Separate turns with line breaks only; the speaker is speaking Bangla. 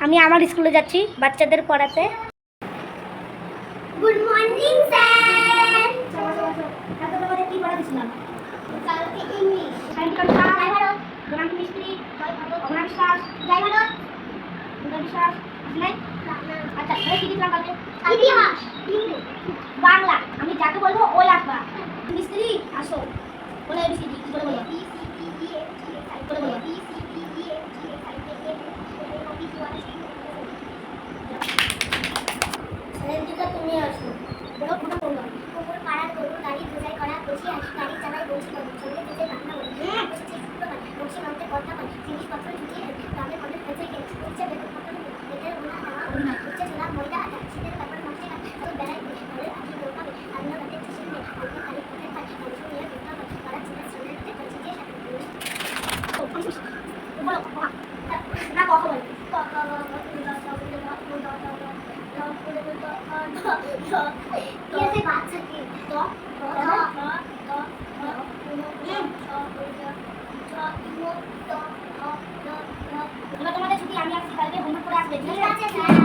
আমি আমার স্কুলে যাচ্ছি বাচ্চাদের পড়াতে।
Good morning sir.
কালকে তোমাদের কি পড়া দিয়েছিলাম?
কালকে ইংলিশ।
সাহিত্যিক জয় ভারত, জনাঙ্কি মিস্ত্রি,
জয় ভারত।
অমরা বিশ্বাস,
জয় ভারত।
দুর্গা বিশ্বাস, আসলে আচ্ছা তাহলে কি দিলাম কালকে?
ইতিহাস। হিন্দি।
বাংলা। আমি যাকে বলবো ওই আসবা। মিস্ত্রি আসো, বলে এবিসিডি কি করে বলো? করে বলো।
সেদিনটা তুমি আসো। বড় ফটো করলাম। কুকুর পাড়ার গরু গাড়ি বোঝাই করা বসি আসি গাড়ি চালাই বলছি করি সঙ্গে দিতে বাংলা বলি বসেছি শুক্রবার বসি মানতে কথা বলি জিনিসপত্র ঢুকিয়ে গ্রামে কলেজ হয়েছে গেল উচ্চে বেতন পত্র বেতের ওনা দেওয়া উচ্চে ছোলা ময়দা আটা শীতের ব্যাপার মাসে তো বেড়াই ঘরে আগে দৌড়াবে আগুন রাতে চিসিন নেই অল্প খালি পথে খাই অংশ নিয়ে দৌড়া হয় তারা ছেলে সামনে দিতে করছি যে
বলো না কথা বলো।
कैसे बात सके तो
তোমাদের ছুটি আমি আসছি কালকে হোমওয়ার্ক করে আসবে ঠিক আছে স্যার।